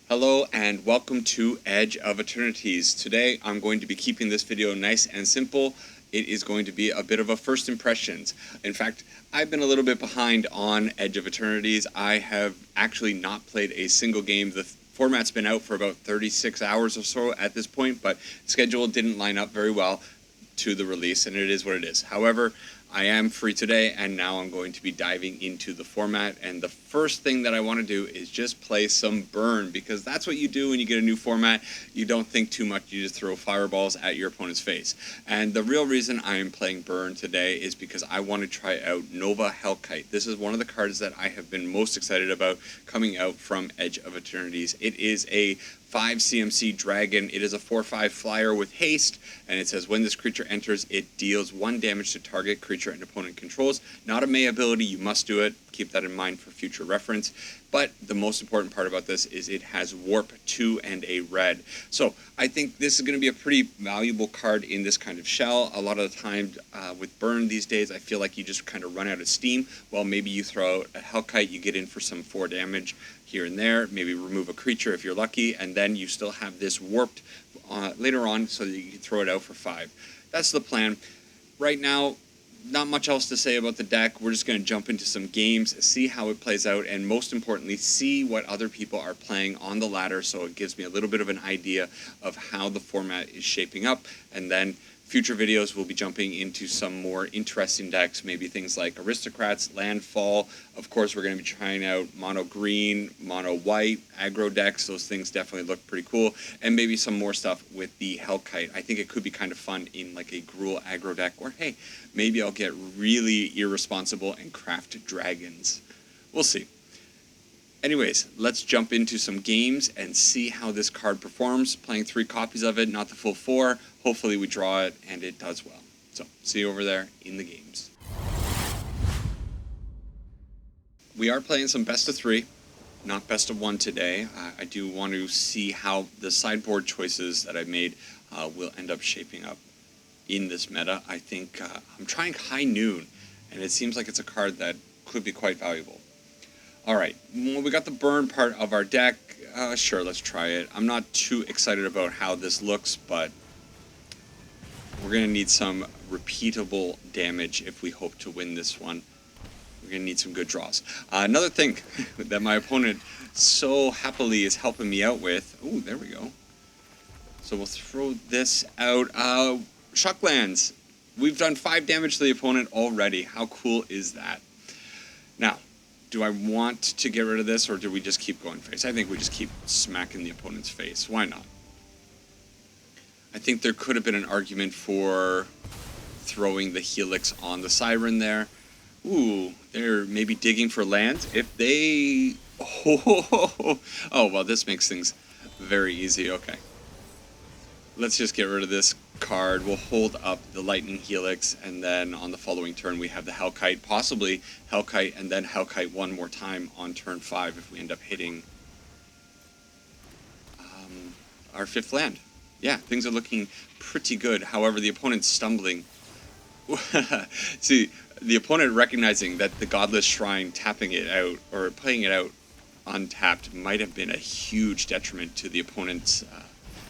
Hello and welcome to Edge of Eternities. Today I'm going to be keeping this video nice and simple. It is going to be a bit of a first impressions. In fact, I've been a little bit behind on Edge of Eternities. I have actually not played a single game. The format's been out for about 36 hours or so at this point, but schedule didn't line up very well to the release, and it is what it is. However, I am free today, and now I'm going to be diving into the format, and the first thing that I want to do is just play some Burn, because that's what you do when you get a new format. You don't think too much, you just throw fireballs at your opponent's face. And the real reason I am playing Burn today is because I want to try out Nova Hellkite. This is one of the cards that I have been most excited about coming out from Edge of Eternities. It is a 5 CMC dragon. It is a 4/5 flyer with haste, and it says when this creature enters, it deals 1 damage to target creature and opponent controls. Not a May ability, you must do it. Keep that in mind for future reference. But the most important part about this is it has Warp 2 and a red. So I think this is going to be a pretty valuable card in this kind of shell. A lot of the time with Burn these days, I feel like you just kind of run out of steam. Well, maybe you throw out a Hellkite, you get in for some 4 damage here and there, maybe remove a creature if you're lucky, and then you still have this warped later on so that you can throw it out for 5. That's the plan. Right now, not much else to say about the deck. We're just going to jump into some games, see how it plays out, and most importantly, see what other people are playing on the ladder, so it gives me a little bit of an idea of how the format is shaping up. And then future videos will be jumping into some more interesting decks, maybe things like Aristocrats, Landfall. Of course, we're going to be trying out mono green, mono white, aggro decks. Those things definitely look pretty cool. And maybe some more stuff with the Hellkite. I think it could be kind of fun in like a Gruul aggro deck, or hey, maybe I'll get really irresponsible and craft dragons. We'll see. Anyways, let's jump into some games and see how this card performs. Playing 3 copies of it, not the full 4. Hopefully we draw it and it does well. So, see you over there in the games. We are playing some best of 3, not best of 1 today. I do want to see how the sideboard choices that I've made will end up shaping up in this meta. I think I'm trying High Noon, and it seems like it's a card that could be quite valuable. Alright, well, we got the Burn part of our deck. Sure, let's try it. I'm not too excited about how this looks, but we're going to need some repeatable damage if we hope to win this one. We're going to need some good draws. Another thing that my opponent so happily is helping me out with... Ooh, there we go. So we'll throw this out. Shocklands. We've done 5 damage to the opponent already. How cool is that? Now, do I want to get rid of this, or do we just keep going face? I think we just keep smacking the opponent's face. Why not? I think there could have been an argument for throwing the Helix on the Siren there. Ooh, they're maybe digging for lands. If they... Oh, well, this makes things very easy. Okay. Let's just get rid of this card. We'll hold up the Lightning Helix, and then on the following turn we have the Hellkite, possibly Hellkite and then Hellkite one more time on turn 5 if we end up hitting our 5th land. Yeah, things are looking pretty good. However, the opponent's stumbling. See, the opponent recognizing that the Godless Shrine tapping it out or playing it out untapped might have been a huge detriment to the opponent's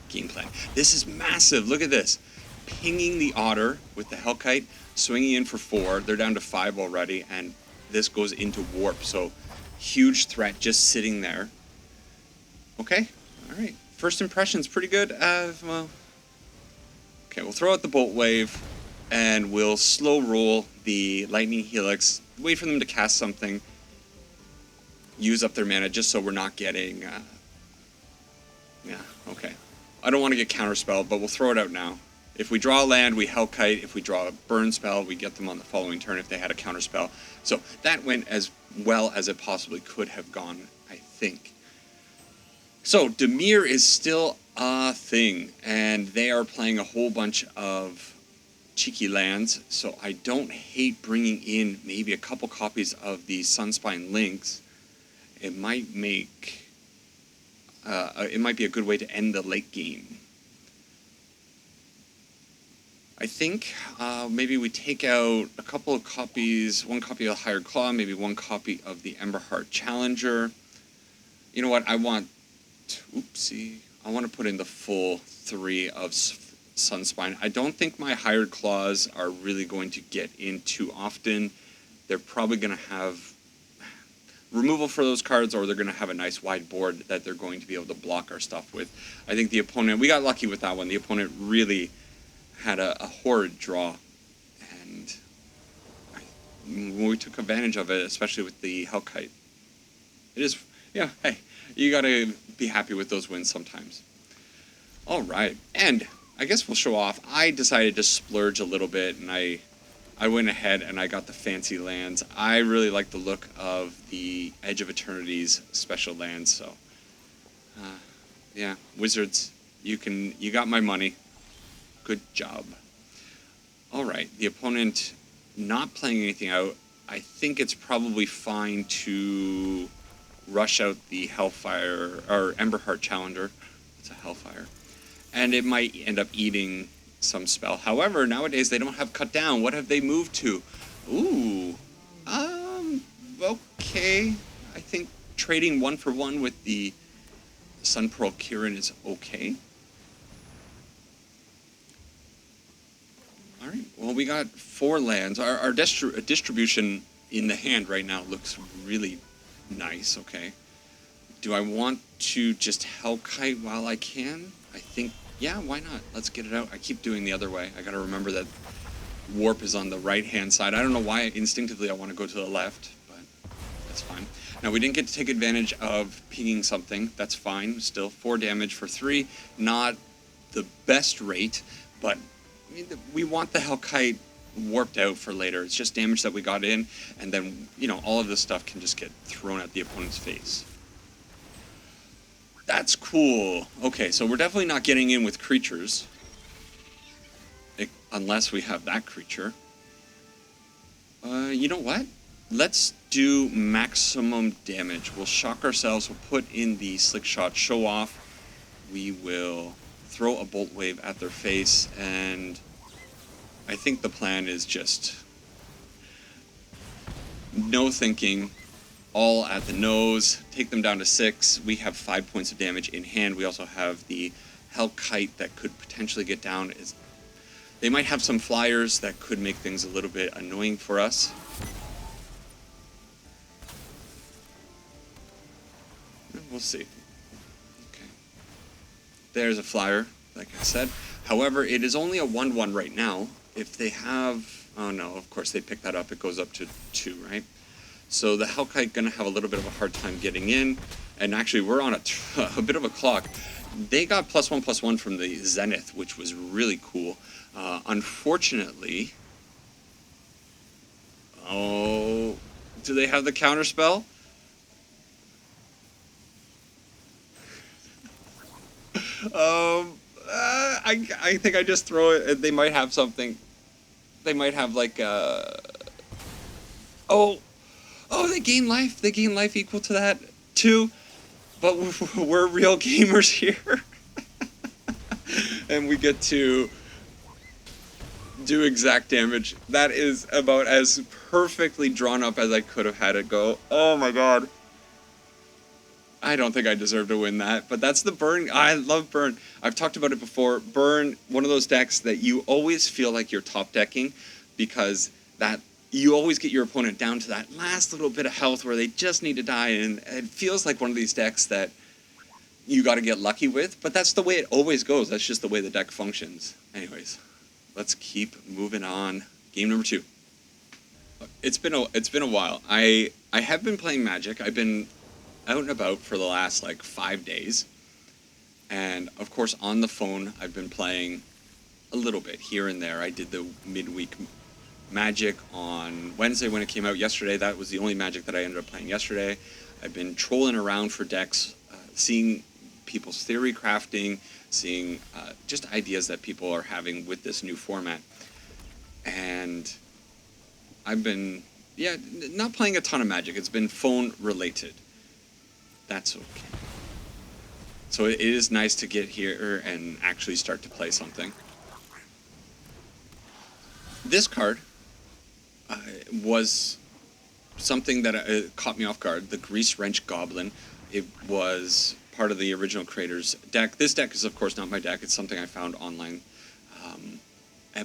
game plan. This is massive. Look at this. Pinging the Otter with the Hellkite, swinging in for 4. They're down to 5 already, and this goes into Warp. So, huge threat just sitting there. Okay. All right. First impression's pretty good. Well, okay, we'll throw out the Bolt Wave, and we'll slow roll the Lightning Helix. Wait for them to cast something. Use up their mana just so we're not getting... yeah, okay. I don't want to get counterspelled, but we'll throw it out now. If we draw a land, we Hellkite. If we draw a Burn spell, we get them on the following turn if they had a counterspell. So that went as well as it possibly could have gone, I think. So Dimir is still a thing, and they are playing a whole bunch of cheeky lands, so I don't hate bringing in maybe a couple copies of the Sunspine Lynx. It might make... it might be a good way to end the late game. I think maybe we take out a couple of copies, 1 copy of the Hired Claw, maybe 1 copy of the Emberheart Challenger. You know what, I want Oopsie. I want to put in the full 3 of Sunspine. I don't think my Hired Claws are really going to get in too often. They're probably going to have removal for those cards, or they're going to have a nice wide board that they're going to be able to block our stuff with. I think the opponent, we got lucky with that one. The opponent really had a horrid draw, and we took advantage of it, especially with the Hellkite. It is, yeah, hey, you got to be happy with those wins sometimes. All right, and I guess we'll show off. I decided to splurge a little bit, and I went ahead and I got the fancy lands. I really like the look of the Edge of Eternities special lands, so yeah, Wizards, you got my money. Good job. All right, the opponent not playing anything out. I think it's probably fine to rush out the Hellfire or Emberheart Challenger. It's a Hellfire, and it might end up eating some spell. However, nowadays they don't have cut down. What have they moved to? Ooh, okay. I think trading 1 for 1 with the Sun Pearl Kirin is okay. All right. Well, we got 4 lands. Our distribution in the hand right now looks really nice. Okay. Do I want to just Hellkite while I can? I think. Yeah, why not? Let's get it out. I keep doing the other way. I gotta remember that warp is on the right-hand side. I don't know why instinctively I want to go to the left, but that's fine. Now, we didn't get to take advantage of pinging something. That's fine. Still 4 damage for 3. Not the best rate, but I mean, we want the Hellkite warped out for later. It's just damage that we got in, and then, you know, all of this stuff can just get thrown at the opponent's face. That's cool. Okay, so we're definitely not getting in with creatures. Unless we have that creature. You know what? Let's do maximum damage. We'll shock ourselves. We'll put in the Slick Shot Show Off. We will throw a Bolt Wave at their face, and I think the plan is just no thinking. All at the nose, take them down to 6. We have 5 points of damage in hand. We also have the Hellkite that could potentially get down. They might have some flyers that could make things a little bit annoying for us. We'll see. Okay. There's a flyer, like I said. However, it is only a 1/1 right now. If they have... Oh no, of course they pick that up. It goes up to 2, right? So the Hellkite going to have a little bit of a hard time getting in. And actually, we're on a bit of a clock. They got +1/+1 from the Zenith, which was really cool. Unfortunately... Oh... Do they have the counterspell? I think I just throw it. They might have something. They might have like Oh, they gain life. They gain life equal to that too. But we're real gamers here. And we get to do exact damage. That is about as perfectly drawn up as I could have had it go. Oh my god. I don't think I deserve to win that, but that's the Burn. I love Burn. I've talked about it before. Burn, one of those decks that you always feel like you're top decking, because that you always get your opponent down to that last little bit of health where they just need to die, and it feels like one of these decks that you got to get lucky with, but that's the way it always goes. That's just the way the deck functions. Anyways, let's keep moving on. Game number 2. It's been a while. I have been playing Magic. I've been out and about for the last like 5 days, and of course on the phone I've been playing a little bit here and there. I did the midweek Magic on Wednesday when it came out yesterday. That was the only Magic that I ended up playing yesterday. I've been trolling around for decks, seeing people's theory crafting, seeing just ideas that people are having with this new format, and I've been not playing a ton of Magic. It's been phone related. That's okay. So it is nice to get here and actually start to play something. This card was something that caught me off guard. The Grease Wrench Goblin. It was part of the original creator's deck. This deck is, of course, not my deck. It's something I found online.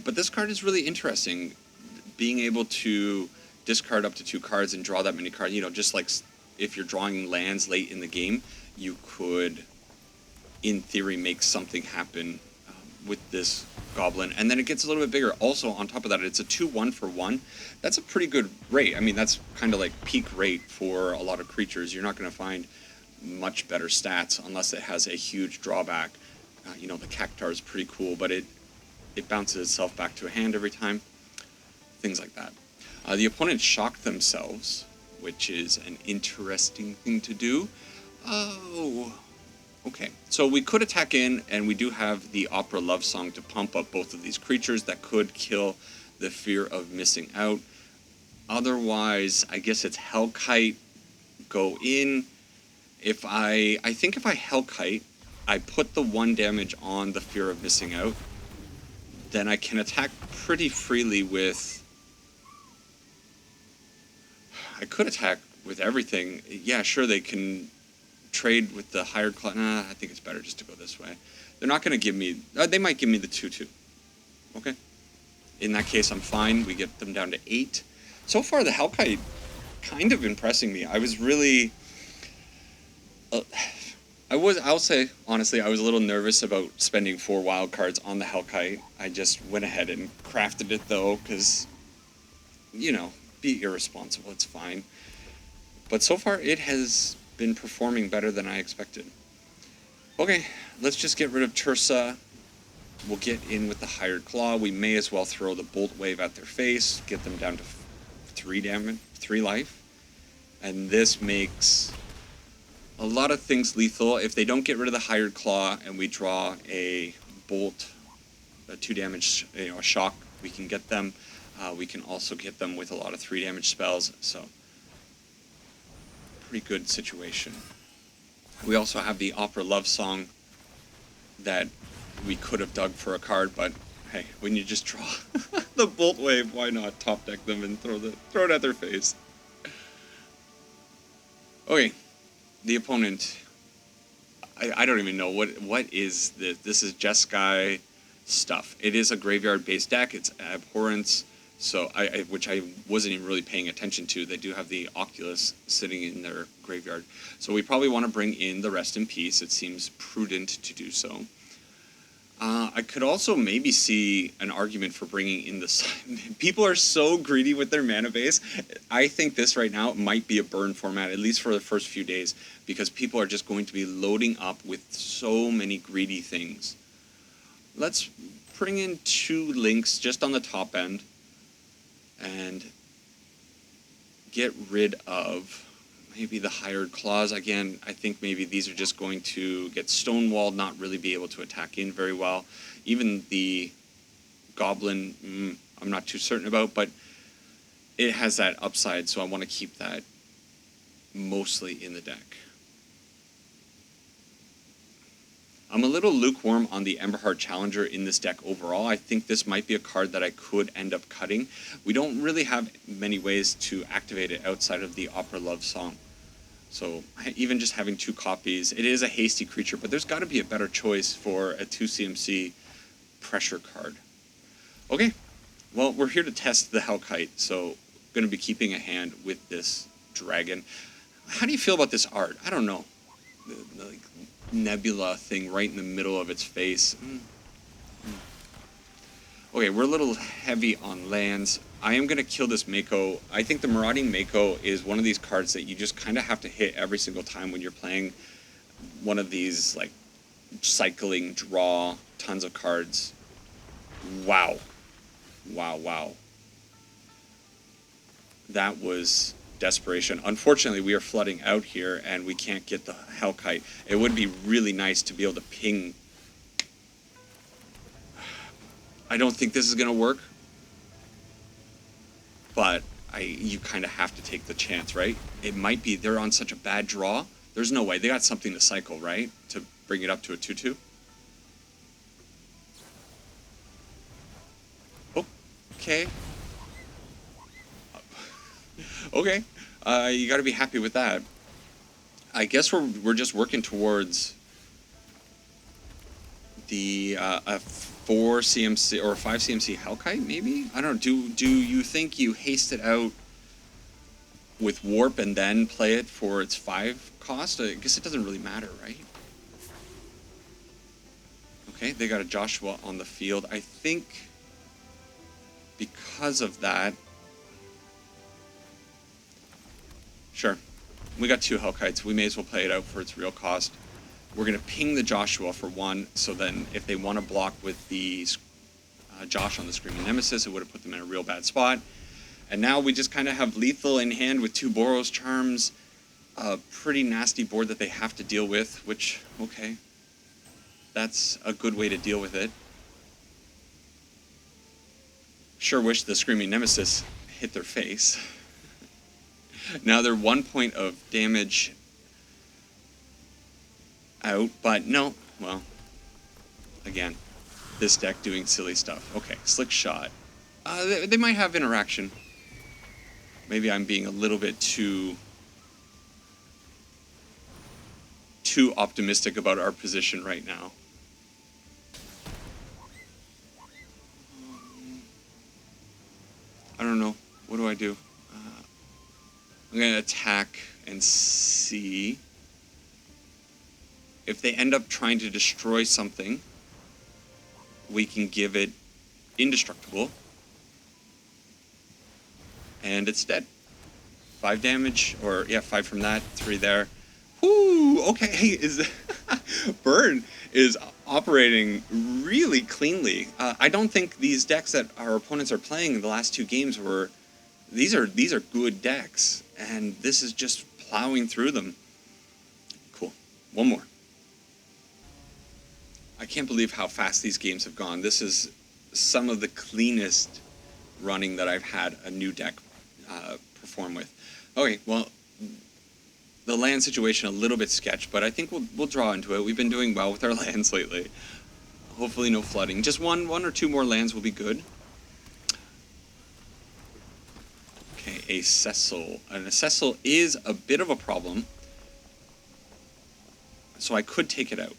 But this card is really interesting. Being able to discard up to 2 cards and draw that many cards, just like if you're drawing lands late in the game, you could, in theory, make something happen with this goblin. And then it gets a little bit bigger. Also, on top of that, it's a 2/1 for 1. That's a pretty good rate. I mean, that's kind of like peak rate for a lot of creatures. You're not going to find much better stats unless it has a huge drawback. The Cactuar is pretty cool, but it bounces itself back to a hand every time. Things like that. The opponent shocked themselves, which is an interesting thing to do. Oh, okay. So we could attack in, and we do have the Opera Love Song to pump up both of these creatures that could kill the fear of missing out. Otherwise, I guess it's Hellkite, go in. I think if I Hellkite, I put the 1 damage on the fear of missing out, then I can attack pretty freely with... I could attack with everything. Yeah, sure, they can trade with the higher class. Nah, I think it's better just to go this way. They're not going to give me... they might give me the 2/2. Okay. In that case, I'm fine. We get them down to 8. So far, the Hellkite kind of impressing me. I was really... I'll say, honestly, I was a little nervous about spending 4 wild cards on the Hellkite. I just went ahead and crafted it, though, because, be irresponsible, it's fine. But so far, it has been performing better than I expected. Okay, let's just get rid of Tursa. We'll get in with the Hired Claw. We may as well throw the Bolt Wave at their face, get them down to 3 damage, 3 life. And this makes a lot of things lethal. If they don't get rid of the Hired Claw and we draw a Bolt, a 2 damage, a shock, we can get them. We can also get them with a lot of 3 damage spells, so pretty good situation. We also have the Opera Love Song that we could have dug for a card, but hey, when you just draw the Bolt Wave, why not top deck them and throw it at their face? Okay, the opponent. I don't even know what is this. This is Jeskai stuff. It is a graveyard-based deck. It's Abhorrence. So which I wasn't even really paying attention to. They do have the Oculus sitting in their graveyard. So we probably want to bring in the Rest in Peace. It seems prudent to do so. I could also maybe see an argument for bringing in the... People are so greedy with their mana base. I think this right now might be a burn format, at least for the first few days, because people are just going to be loading up with so many greedy things. Let's bring in 2 links just on the top end and get rid of maybe the Hired Claws. Again, I think maybe these are just going to get stonewalled, not really be able to attack in very well. Even the Goblin, I'm not too certain about, but it has that upside, so I want to keep that mostly in the deck. I'm a little lukewarm on the Emberheart Challenger in this deck overall. I think this might be a card that I could end up cutting. We don't really have many ways to activate it outside of the Opera Love Song. So even just having 2 copies, it is a hasty creature, but there's got to be a better choice for a 2 CMC pressure card. Okay, well, we're here to test the Hellkite, so going to be keeping a hand with this dragon. How do you feel about this art? I don't know. The like, nebula thing right in the middle of its face. Okay, we're a little heavy on lands. I am going to kill this Mako. I think the Marauding Mako is one of these cards that you just kind of have to hit every single time when you're playing one of these, like, cycling, draw, tons of cards. Wow. Wow, wow. That was desperation. Unfortunately, we are flooding out here, and we can't get the Hellkite. It would be really nice to be able to ping. I don't think this is going to work, but you kind of have to take the chance, right? It might be they're on such a bad draw. There's no way. They got something to cycle, right? To bring it up to a 2/2. Okay. Okay. You got to be happy with that. I guess we're just working towards the a 4 CMC or 5 CMC Hellkite, maybe? I don't know. Do you think you haste it out with Warp and then play it for its 5 cost? I guess it doesn't really matter, right? Okay, they got a Joshua on the field. I think because of that... Sure. We got 2 Hellkites. We may as well play it out for its real cost. We're going to ping the Joshua for 1, so then if they want to block with the Josh on the Screaming Nemesis, it would have put them in a real bad spot. And now we just kind of have lethal in hand with 2 Boros Charms. A pretty nasty board that they have to deal with, which, okay. That's a good way to deal with it. Sure wish the Screaming Nemesis hit their face. Now they're 1 point of damage out, but no, well, again, this deck doing silly stuff. Okay, Slick Shot. They might have interaction. Maybe I'm being a little bit too optimistic about our position right now. I don't know. What do I do? I'm going to attack and see. If they end up trying to destroy something, we can give it indestructible. And it's dead. 5 damage, or yeah, 5 from that, 3 there. Whoo! Okay, hey, Burn is operating really cleanly. I don't think these decks that our opponents are playing in the last 2 games were... These are good decks, and this is just plowing through them. Cool. One more. I can't believe how fast these games have gone. This is some of the cleanest running that I've had a new deck perform with. Okay, well, the land situation a little bit sketch, but I think we'll draw into it. We've been doing well with our lands lately. Hopefully no flooding. Just one or 2 more lands will be good. Okay, a Cecil. And a Cecil is a bit of a problem, so I could take it out.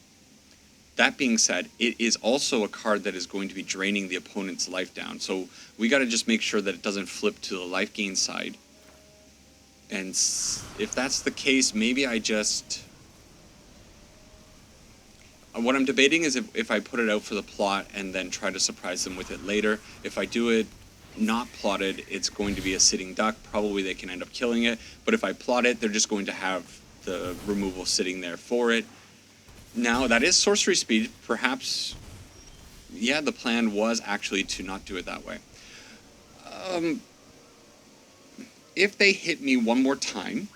That being said, it is also a card that is going to be draining the opponent's life down. So we got to just make sure that it doesn't flip to the life gain side. And if that's the case, maybe I just... What I'm debating is if I put it out for the plot and then try to surprise them with it later. If I do it not plotted, it's going to be a sitting duck. Probably they can end up killing it. But if I plot it, they're just going to have the removal sitting there for it. Now, that is sorcery speed. Perhaps, yeah, the plan was actually to not do it that way. If they hit me one more time,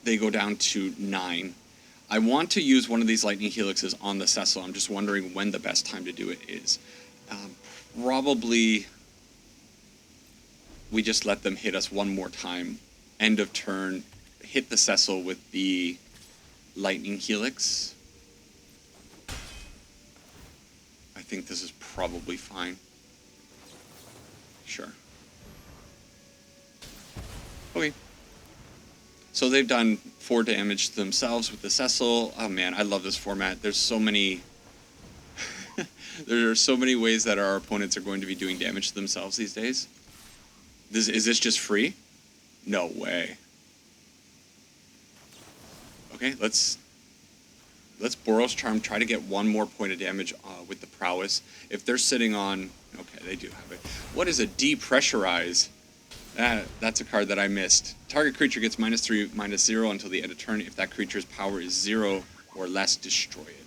they go down to 9. I want to use one of these Lightning Helixes on the Cecil. I'm just wondering when the best time to do it is. Probably we just let them hit us one more time. End of turn, hit the Cecil with the Lightning Helix. I think this is probably fine. Sure. Okay. So they've done 4 damage to themselves with the Cecil. Oh man, I love this format. There's so many... there are so many ways that our opponents are going to be doing damage to themselves these days. Is this just free? No way. Okay, let's Boros Charm, try to get 1 more point of damage with the Prowess. If they're sitting on... Okay, they do have it. What is a Depressurize? That's a card that I missed. Target creature gets -3, -0 until the end of turn. If that creature's power is 0 or less, destroy it.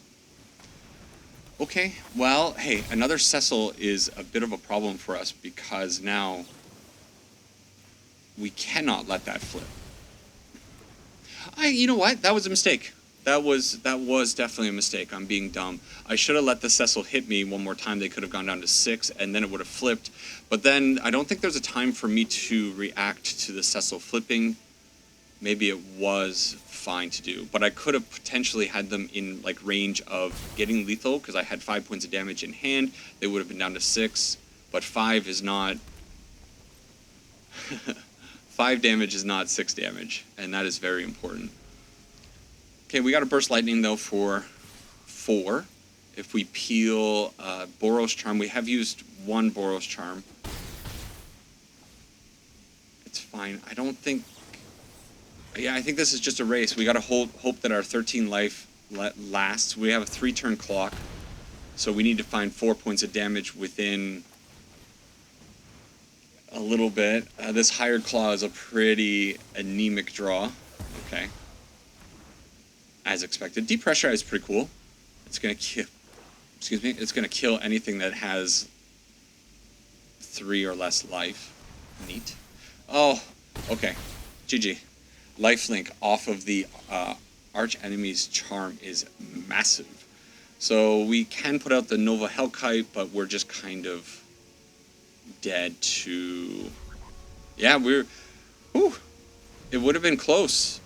Okay, well, hey, another Cecil is a bit of a problem for us because now we cannot let that flip. You know what? That was a mistake. That was definitely a mistake. I'm being dumb. I should have let the Cecil hit me one more time. They could have gone down to 6, and then it would have flipped. But then I don't think there's a time for me to react to the Cecil flipping. Maybe it was fine to do. But I could have potentially had them in like range of getting lethal, because I had 5 points of damage in hand. They would have been down to 6. But 5 is not... 5 damage is not 6 damage, and that is very important. Okay, we got a Burst Lightning, though, for 4. If we peel Boros Charm, we have used 1 Boros Charm. It's fine. I don't think... Yeah, I think this is just a race. We got to hope that our 13 life lasts. We have a 3-turn clock, so we need to find 4 points of damage within a little bit. This Hired Claw is a pretty anemic draw. Okay. As expected. Depressurize is pretty cool. It's going to kill... Excuse me. It's going to kill anything that has 3 or less life. Neat. Oh, okay. GG. Lifelink off of the Arch Enemy's Charm is massive. So we can put out the Nova Hellkite, but we're just kind of dead to... Yeah, we're... Whew. It would have been close.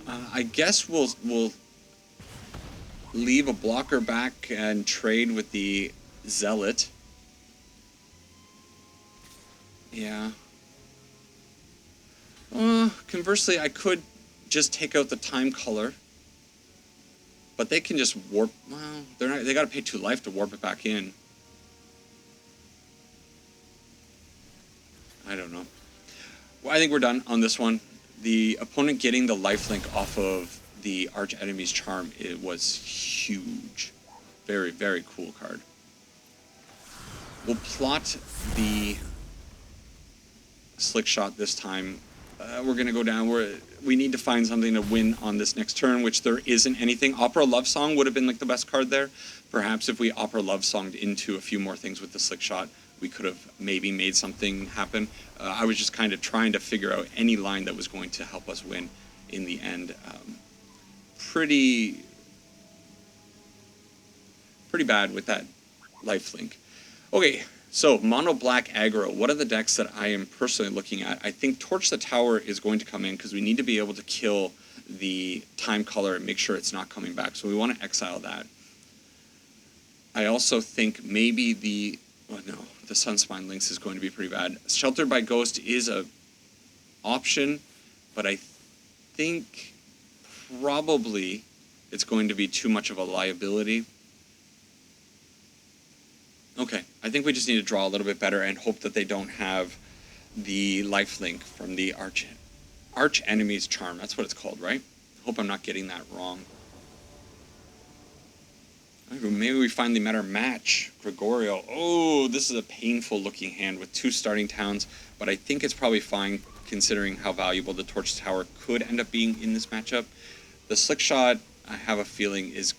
I guess we'll leave a blocker back and trade with the Zealot. Yeah. Conversely, I could just take out the Time Color, but they can just warp. Well, they're not. They got to pay 2 life to warp it back in. I don't know. Well, I think we're done on this one. The opponent getting the lifelink off of the Arch Enemy's Charm, it was huge. Very, very cool card. We'll plot the Slick Shot this time. We're going to go down. We need to find something to win on this next turn, which there isn't anything. Opera Love Song would have been like the best card there. Perhaps if we Opera Love Songed into a few more things with the Slick Shot, we could have maybe made something happen. I was just kind of trying to figure out any line that was going to help us win in the end. Pretty bad with that lifelink. Okay. So, Mono Black Aggro, what are the decks that I am personally looking at? I think Torch the Tower is going to come in because we need to be able to kill the Time Color and make sure it's not coming back. So we want to exile that. I also think maybe the... Oh no, the Sunspine Lynx is going to be pretty bad. Sheltered by Ghost is a option, but I think probably it's going to be too much of a liability. Okay, I think we just need to draw a little bit better and hope that they don't have the lifelink from the Arch Enemy's Charm. That's what it's called, right? Hope I'm not getting that wrong. Maybe we finally met our match. Gregorio. Oh, this is a painful looking hand with 2 starting towns, but I think it's probably fine considering how valuable the Torch Tower could end up being in this matchup. The Slick Shot, I have a feeling, is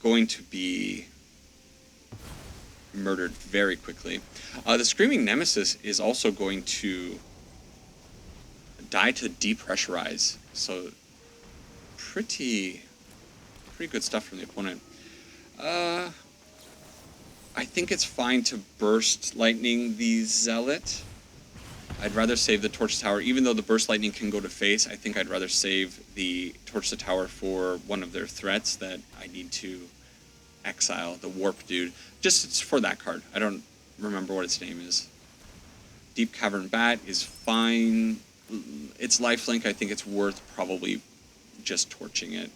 going to be murdered very quickly. The Screaming Nemesis is also going to die to depressurize. So pretty good stuff from the opponent. I think it's fine to Burst Lightning the Zealot. I'd rather save the Torch Tower. Even though the Burst Lightning can go to face, I think I'd rather save the Torch the Tower for one of their threats that I need to exile, the Warp dude. Just it's for that card. I don't remember what its name is. Deep Cavern Bat is fine. It's lifelink. I think it's worth probably just torching it.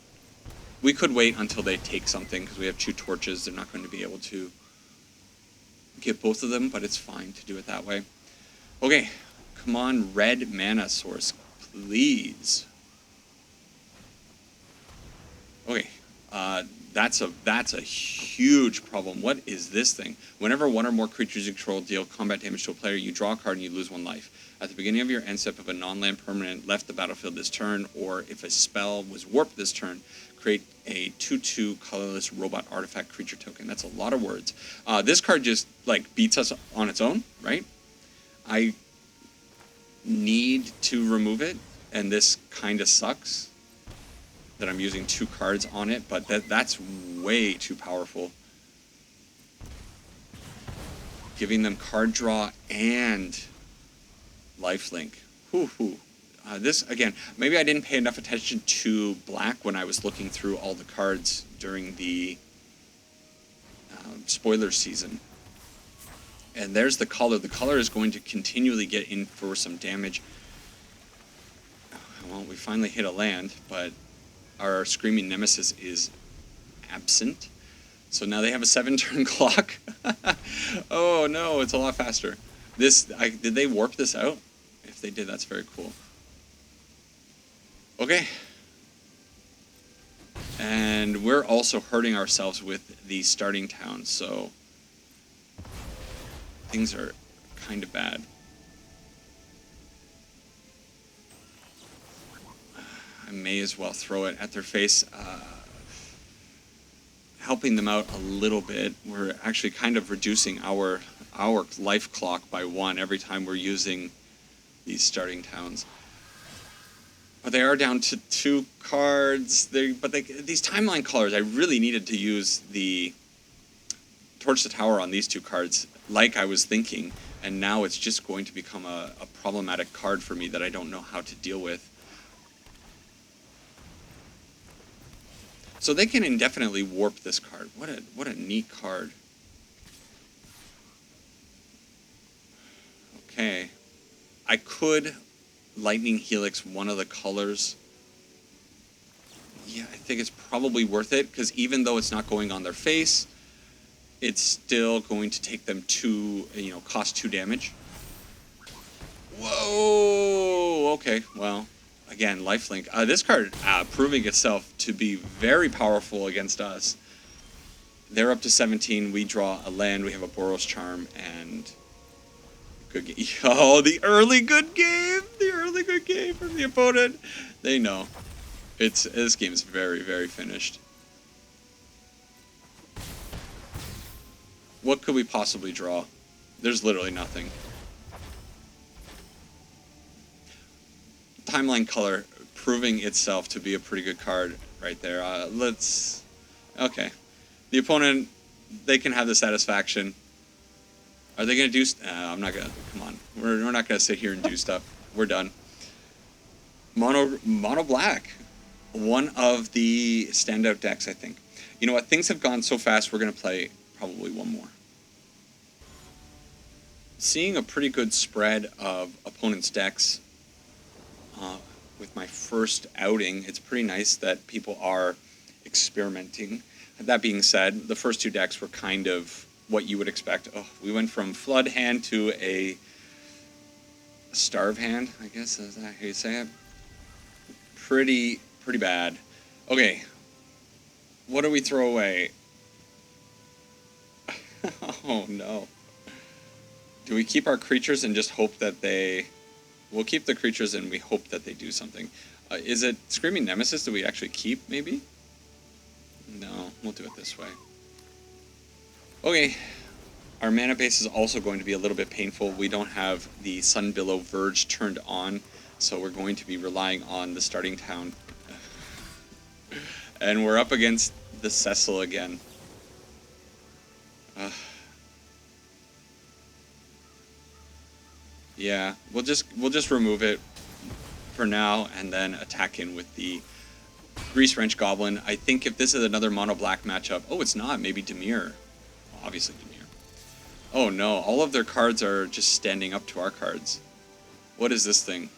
We could wait until they take something because we have 2 torches. They're not going to be able to get both of them, but it's fine to do it that way. Okay, come on, red mana source, please. Okay, that's a huge problem. What is this thing? Whenever 1 or more creatures you control deal combat damage to a player, you draw a card and you lose 1 life. At the beginning of your end step, if a non-land permanent left the battlefield this turn, or if a spell was warped this turn, create a 2/2 colorless robot artifact creature token. That's a lot of words. This card just like beats us on its own, right? I need to remove it, and this kind of sucks that I'm using 2 cards on it, but that's way too powerful. Giving them card draw and lifelink. This, again, maybe I didn't pay enough attention to black when I was looking through all the cards during the spoiler season. And there's the color. The color is going to continually get in for some damage. Well, we finally hit a land, but our Screaming Nemesis is absent. So now they have a 7-turn clock. Oh no, it's a lot faster. Did they warp this out? If they did, that's very cool. Okay. And we're also hurting ourselves with the starting town, so things are kind of bad. I may as well throw it at their face, helping them out a little bit. We're actually kind of reducing our life clock by 1 every time we're using these starting towns. But they are down to 2 cards. These timeline colors, I really needed to use the Torch the Tower on these 2 cards like I was thinking, and now it's just going to become a problematic card for me that I don't know how to deal with. So they can indefinitely warp this card. What a neat card. Okay. I could Lightning Helix one of the colors. Yeah, I think it's probably worth it, because even though it's not going on their face, it's still going to take them cost 2 damage. Whoa! Okay, well, again, lifelink. This card proving itself to be very powerful against us. They're up to 17. We draw a land. We have a Boros Charm and good game. Oh, the early good game! The early good game from the opponent. They know. This game is very, very finished. What could we possibly draw? There's literally nothing. Timeline color proving itself to be a pretty good card right there. Okay. The opponent, they can have the satisfaction. Are they going to do... I'm not going to... Come on. We're not going to sit here and do stuff. We're done. Mono black. One of the standout decks, I think. You know what? Things have gone so fast, we're going to play probably one more. Seeing a pretty good spread of opponents' decks with my first outing, it's pretty nice that people are experimenting. That being said, the first 2 decks were kind of what you would expect. Oh, we went from Flood hand to a Starve hand, I guess. Is that how you say it? Pretty bad. Okay. What do we throw away? Oh, no. Do we keep our creatures and just hope that they... We'll keep the creatures and we hope that they do something. Is it Screaming Nemesis? Do we actually keep, maybe? No, we'll do it this way. Okay. Our mana base is also going to be a little bit painful. We don't have the Sunbillow Verge turned on, so we're going to be relying on the starting town. And we're up against the Cecil again. Yeah, we'll just remove it for now and then attack in with the Grease Wrench Goblin. I think if this is another mono black matchup, oh, it's not. Maybe Dimir. Obviously Dimir. Oh no, all of their cards are just standing up to our cards. What is this thing?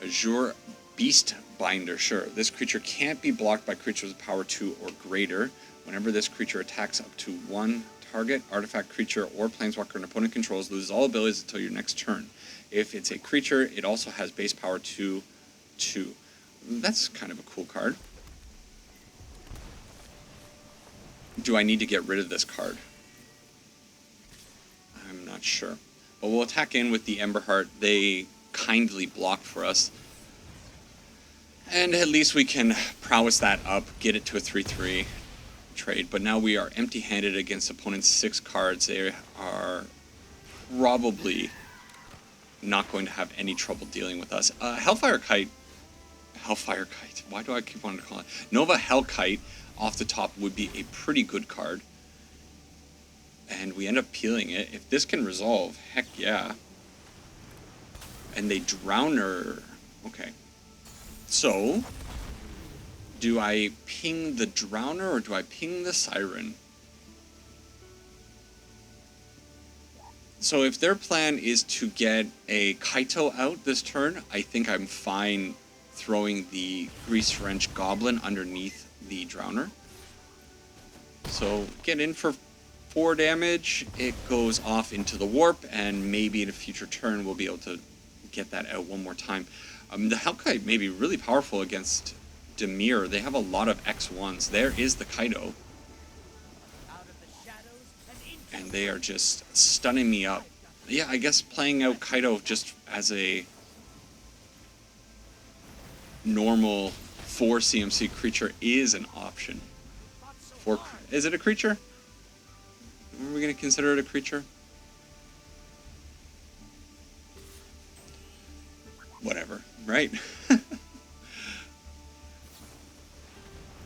Azure Beast Binder. Sure, this creature can't be blocked by creatures with power 2 or greater. Whenever this creature attacks up to 1 target, artifact, creature, or planeswalker an opponent controls loses all abilities until your next turn. If it's a creature, it also has base power 2. That's kind of a cool card. Do I need to get rid of this card? I'm not sure. But we'll attack in with the Emberheart. They kindly block for us. And at least we can prowess that up, get it to a 3/3 trade. But now we are empty-handed against opponent's 6 cards. They are probably not going to have any trouble dealing with us. Hellkite. Why do I keep wanting to call it? Nova Hellkite off the top would be a pretty good card. And we end up peeling it. If this can resolve, heck yeah. And they Drowner. Okay. So, do I ping the Drowner or do I ping the Siren? So if their plan is to get a Kaito out this turn, I think I'm fine throwing the Grease Wrench Goblin underneath the Drowner. So get in for 4 damage, it goes off into the Warp, and maybe in a future turn we'll be able to get that out one more time. The Hellkite may be really powerful against Dimir. They have a lot of X1s. There is the Kaito. And they are just stunning me up. Yeah, I guess playing out Kaito just as a normal 4 CMC creature is an option. Is it a creature? Are we going to consider it a creature? Whatever, right?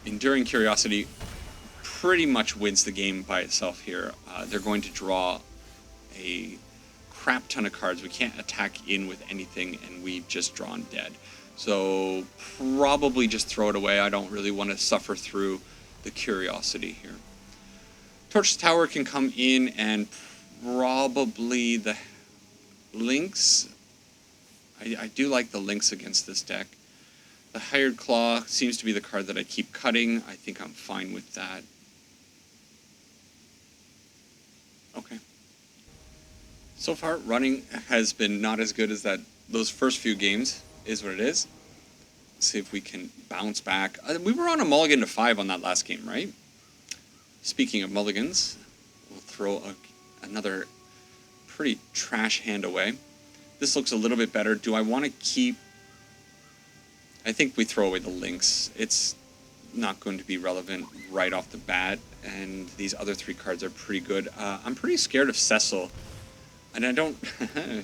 Enduring Curiosity pretty much wins the game by itself here. They're going to draw a crap ton of cards. We can't attack in with anything, and we've just drawn dead. So probably just throw it away. I don't really want to suffer through the Curiosity here. Torch Tower can come in, and probably the Lynx. I do like the Lynx against this deck. The Hired Claw seems to be the card that I keep cutting. I think I'm fine with that. Okay. So far, running has been not as good as that. Those first few games is what it is. Let's see if we can bounce back. We were on a mulligan to 5 on that last game, right? Speaking of mulligans, we'll throw another pretty trash hand away. This looks a little bit better. Do I want to keep... I think we throw away the Lynx. It's not going to be relevant right off the bat, and these other 3 cards are pretty good. I'm pretty scared of Cecil, and I don't...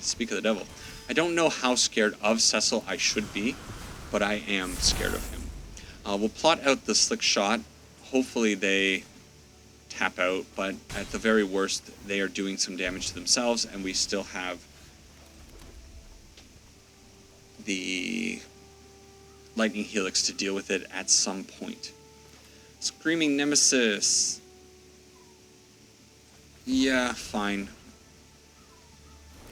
speak of the devil. I don't know how scared of Cecil I should be, but I am scared of him. We'll plot out the Slick Shot. Hopefully they tap out, but at the very worst, they are doing some damage to themselves, and we still have the Lightning Helix to deal with it at some point. Screaming Nemesis. Yeah, fine.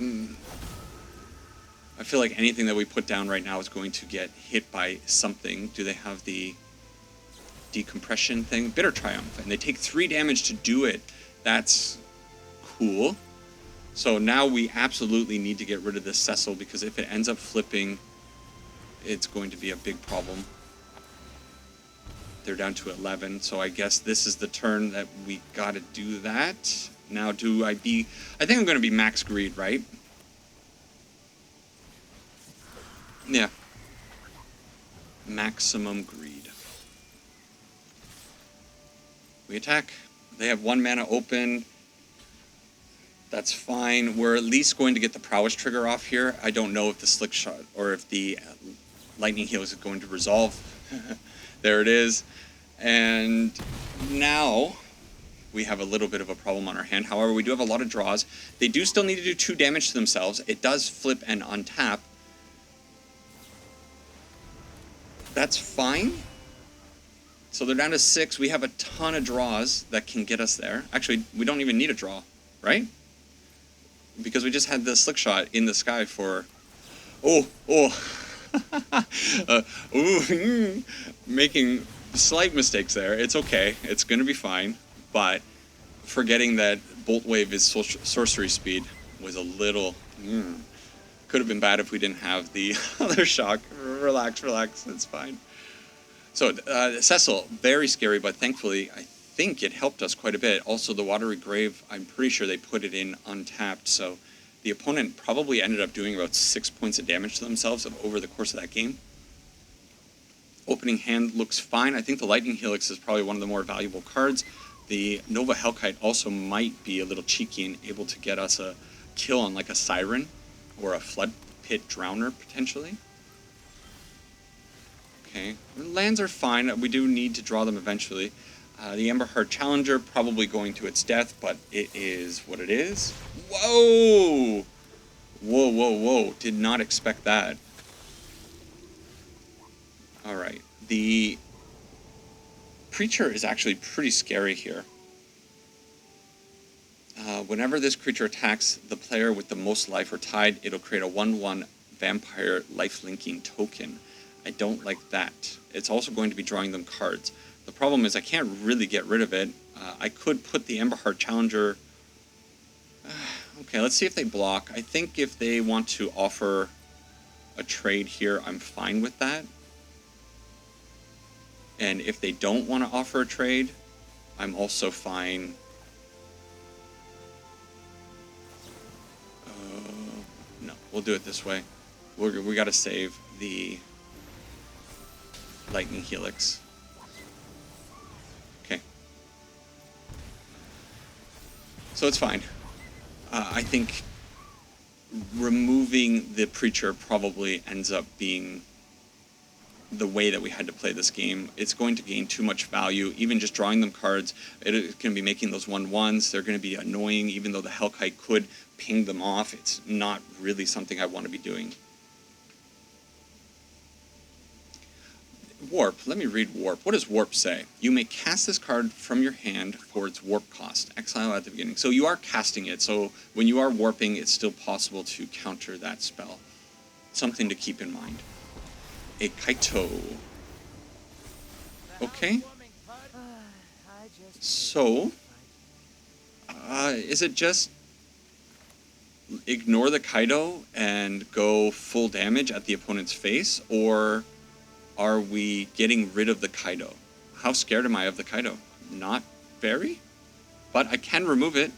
I feel like anything that we put down right now is going to get hit by something. Do they have the decompression thing? Bitter Triumph, and they take 3 damage to do it. That's cool. So now we absolutely need to get rid of this Cecil, because if it ends up flipping, it's going to be a big problem. They're down to 11, so I guess this is the turn that we gotta do that. Now I think I'm gonna be max greed, right? Yeah. Maximum greed. We attack. They have 1 mana open. That's fine. We're at least going to get the Prowess trigger off here. I don't know if the Slick Shot or if the Lightning Helix is going to resolve. There it is. And now we have a little bit of a problem on our hand. However, we do have a lot of draws. They do still need to do 2 damage to themselves. It does flip and untap. That's fine. So they're down to 6. We have a ton of draws that can get us there. Actually, we don't even need a draw, right? Because we just had the Slick Shot in the sky for... making slight mistakes there. It's okay. It's going to be fine. But forgetting that Bolt Wave is sorcery speed was a little... Could have been bad if we didn't have the other shock. Relax, it's fine. So, Cecil, very scary, but thankfully, I think it helped us quite a bit. Also, the Watery Grave, I'm pretty sure they put it in untapped, so the opponent probably ended up doing about 6 points of damage to themselves over the course of that game. Opening hand looks fine. I think the Lightning Helix is probably one of the more valuable cards. The Nova Hellkite also might be a little cheeky and able to get us a kill on like a Siren or a Flood Pit Drowner, potentially. Okay, lands are fine. We do need to draw them eventually. The Emberheart Challenger probably going to its death, but it is what it is. Whoa! Whoa. Did not expect that. Alright, the Preacher is actually pretty scary here. Whenever this creature attacks the player with the most life or tied, it'll create a 1/1 vampire life-linking token. I don't like that. It's also going to be drawing them cards. The problem is I can't really get rid of it. I could put the Emberheart Challenger... okay, let's see if they block. I think if they want to offer a trade here, I'm fine with that. And if they don't want to offer a trade, I'm also fine. No, we'll do it this way. We got to save the Lightning Helix. Okay. So it's fine. I think removing the Preacher probably ends up being the way that we had to play this game. It's going to gain too much value. Even just drawing them cards, it's going to be making those 1/1s. They're going to be annoying, even though the Hellkite could ping them off. It's not really something I want to be doing. Warp. Let me read Warp. What does Warp say? You may cast this card from your hand for its warp cost. Exile at the beginning. So you are casting it. So when you are warping, it's still possible to counter that spell. Something to keep in mind. A Kaito. Okay. So, is it just ignore the Kaido and go full damage at the opponent's face, or are we getting rid of the Kaido? How scared am I of the Kaido? Not very, but I can remove it.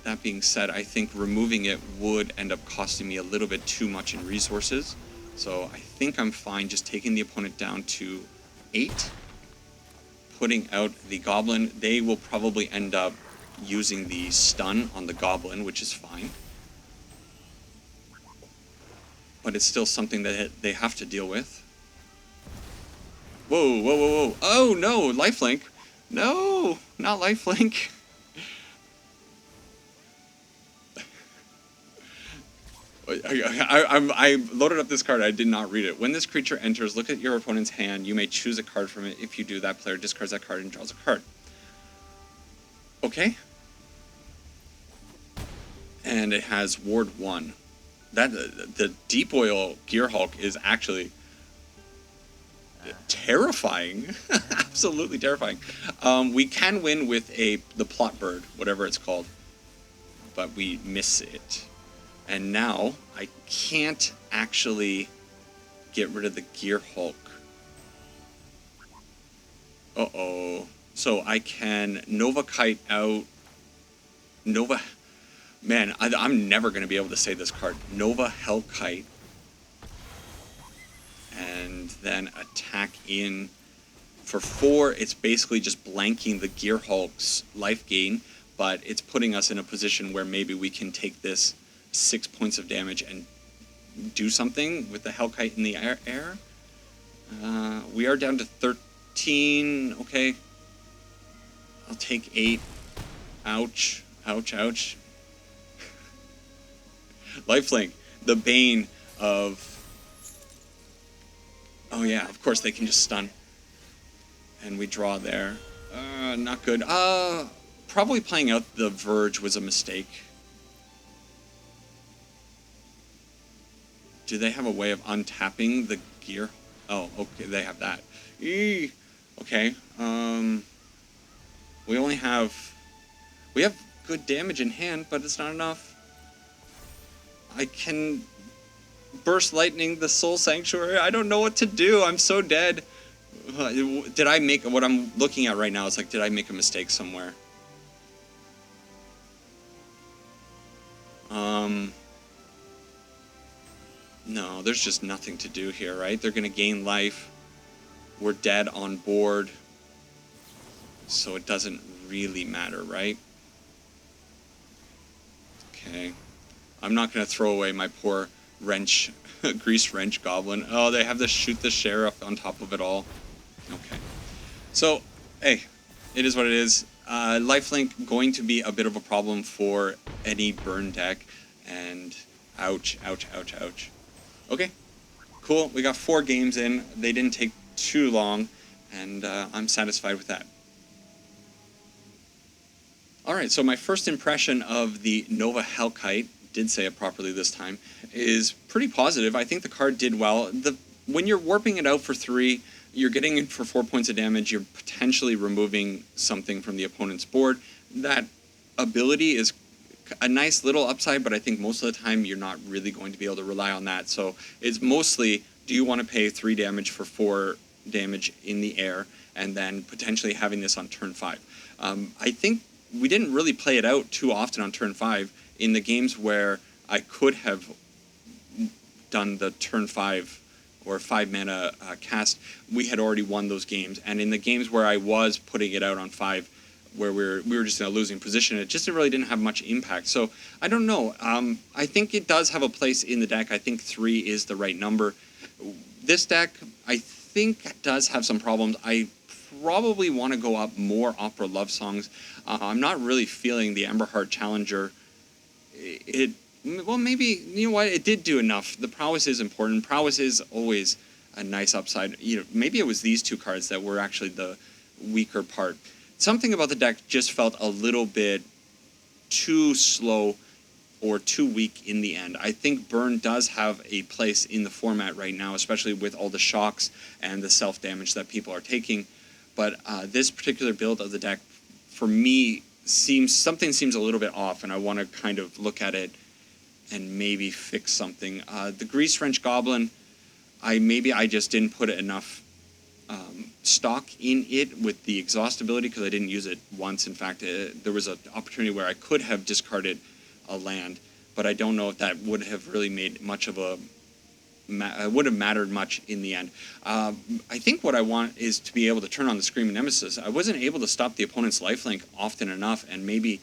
That being said, I think removing it would end up costing me a little bit too much in resources. So I think I'm fine just taking the opponent down to 8. Putting out the Goblin. They will probably end up using the stun on the Goblin, which is fine. But it's still something that they have to deal with. Whoa, whoa, whoa, whoa. Oh, no, lifelink. No, not lifelink. I loaded up this card. I did not read it. When this creature enters, look at your opponent's hand. You may choose a card from it. If you do, that player discards that card and draws a card. Okay. And it has Ward 1. That the Deep Oil Gearhulk is actually terrifying. Absolutely terrifying. We can win with the Plot Bird, whatever it's called, but we miss it. And now I can't actually get rid of the Gearhulk. Uh-oh. So I can Nova Kite out. Nova... Man, I'm never going to be able to say this card. Nova Hellkite. And then attack in for 4. It's basically just blanking the Gearhulk's life gain, but it's putting us in a position where maybe we can take this 6 points of damage and do something with the Hellkite in the air. We are down to 13. Okay. I'll take 8. Ouch. Ouch, ouch. Lifelink, the bane of... Oh yeah, of course they can just stun. And we draw there. Not good. Probably playing out the Verge was a mistake. Do they have a way of untapping the gear? Oh, okay, they have that. Eee. Okay. We only have... We have good damage in hand, but it's not enough. I can burst lightning the Soul Sanctuary. I don't know what to do. I'm so dead. Did I make... What I'm looking at right now is like, did I make a mistake somewhere? No, there's just nothing to do here, right? They're going to gain life. We're dead on board. So it doesn't really matter, right? Okay. I'm not going to throw away my poor wrench, grease wrench goblin. Oh, they have to shoot the sheriff on top of it all. Okay. So, hey, it is what it is. Lifelink going to be a bit of a problem for any burn deck. And ouch, ouch, ouch, ouch. Okay, cool. We got 4 games in. They didn't take too long, and I'm satisfied with that. Alright, so my first impression of the Nova Hellkite, did say it properly this time, is pretty positive. I think the card did well. When you're warping it out for 3, you're getting it for 4 points of damage, you're potentially removing something from the opponent's board. That ability is a nice little upside, but I think most of the time you're not really going to be able to rely on that. So it's mostly, do you want to pay 3 damage for 4 damage in the air, and then potentially having this on turn 5. I think we didn't really play it out too often on turn 5. In the games where I could have done the turn 5 or 5 mana cast, we had already won those games. And in the games where I was putting it out on 5, where we were just in a losing position, it just really didn't have much impact. So I don't know. I think it does have a place in the deck. I think 3 is the right number. This deck, I think, does have some problems. I probably want to go up more opera love songs. I'm not really feeling the Emberheart Challenger. Well, maybe, you know what, it did do enough. The prowess is important. Prowess is always a nice upside. You know, maybe it was these 2 cards that were actually the weaker part. Something about the deck just felt a little bit too slow or too weak in the end. I think Burn does have a place in the format right now, especially with all the shocks and the self-damage that people are taking. But this particular build of the deck, for me, something seems a little bit off, and I want to kind of look at it and maybe fix something. The Grease Wrench Goblin, I just didn't put enough stock in it with the exhaust ability, because I didn't use it once. In fact, there was an opportunity where I could have discarded a land, but I don't know if that would have really made much of a would have mattered much in the end. I think what I want is to be able to turn on the Screaming Nemesis. I wasn't able to stop the opponent's lifelink often enough, and maybe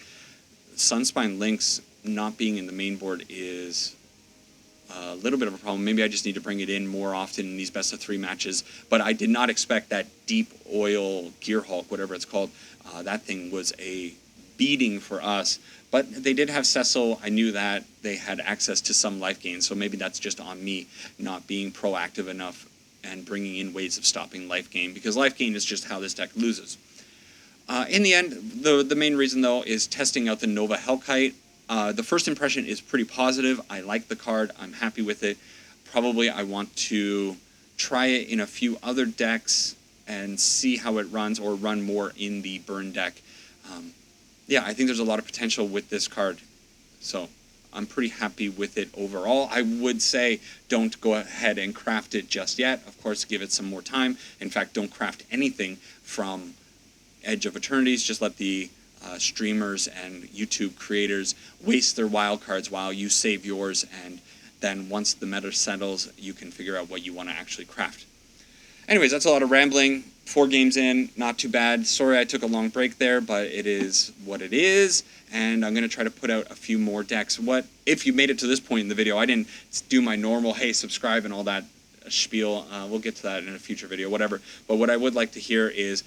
Sunspine Lynx not being in the main board is a little bit of a problem. Maybe I just need to bring it in more often in these best-of-3 matches, but I did not expect that Deep Oil Gear Hulk, whatever it's called. That thing was a beating for us, but they did have Cecil. I knew that they had access to some life gain, so maybe that's just on me not being proactive enough and bringing in ways of stopping life gain, because life gain is just how this deck loses. In the end, the main reason, though, is testing out the Nova Hellkite. The first impression is pretty positive. I like the card. I'm happy with it. Probably I want to try it in a few other decks and see how it runs, or run more in the Burn deck. Yeah, I think there's a lot of potential with this card, so I'm pretty happy with it overall. I would say don't go ahead and craft it just yet. Of course, give it some more time. In fact, don't craft anything from Edge of Eternities. Just let the streamers and YouTube creators waste their wild cards while you save yours, and then once the meta settles, you can figure out what you want to actually craft. Anyways, that's a lot of rambling. 4 games in, not too bad. Sorry I took a long break there, but it is what it is, and I'm going to try to put out a few more decks. If you made it to this point in the video, I didn't do my normal, hey, subscribe and all that spiel. We'll get to that in a future video, whatever. But what I would like to hear is,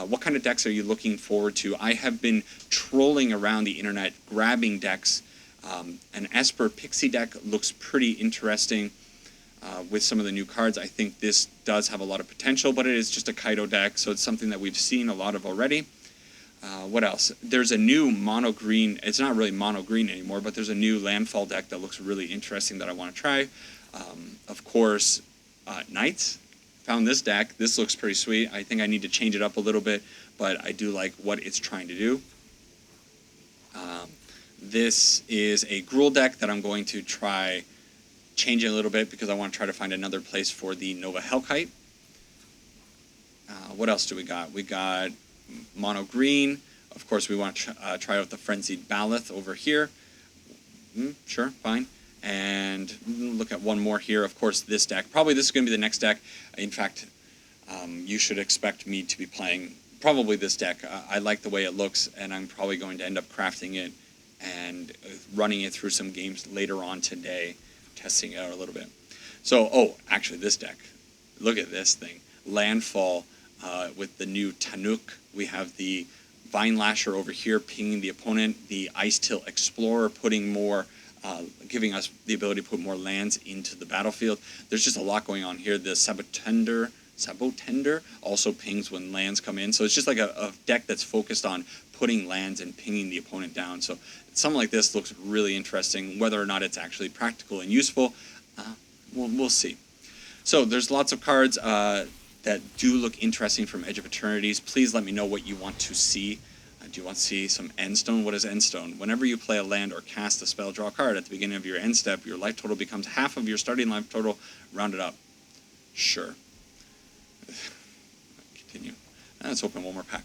what kind of decks are you looking forward to? I have been trolling around the internet, grabbing decks. An Esper Pixie deck looks pretty interesting. With some of the new cards, I think this does have a lot of potential, but it is just a Kaido deck, so it's something that we've seen a lot of already. What else? There's a new mono green. It's not really mono green anymore, but there's a new landfall deck that looks really interesting that I want to try. Of course, Knights. Found this deck. This looks pretty sweet. I think I need to change it up a little bit, but I do like what it's trying to do. This is a Gruul deck that I'm going to try changing a little bit, because I want to try to find another place for the Nova Hellkite. What else do we got? We got mono green. Of course, we want to try out the Frenzied Baloth over here. Sure, fine. And look at one more here. Of course, this deck. Probably this is going to be the next deck. In fact, you should expect me to be playing probably this deck. I like the way it looks, and I'm probably going to end up crafting it and running it through some games later on today, testing it out a little bit. So, actually this deck. Look at this thing. Landfall with the new Tanuk. We have the Vine Lasher over here pinging the opponent. The Ice Till Explorer putting more, giving us the ability to put more lands into the battlefield. There's just a lot going on here. The Saboteur Sabotender also pings when lands come in. So it's just like a deck that's focused on putting lands and pinging the opponent down. So something like this looks really interesting. Whether or not it's actually practical and useful, we'll see. So there's lots of cards that do look interesting from Edge of Eternities. Please let me know what you want to see. Do you want to see some Endstone? What is Endstone? Whenever you play a land or cast a spell, draw a card. At the beginning of your end step, your life total becomes half of your starting life total, rounded up. Sure. Continue. Let's open one more pack.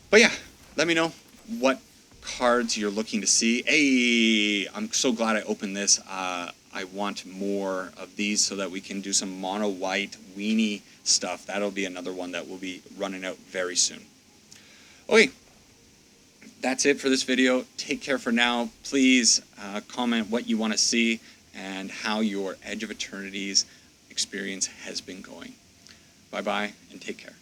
But yeah, let me know what cards you're looking to see. Hey, I'm so glad I opened this. I want more of these so that we can do some mono white weenie stuff. That'll be another one that will be running out very soon. Okay, that's it for this video. Take care for now. Please comment what you want to see and how your Edge of Eternities experience has been going. Bye-bye and take care.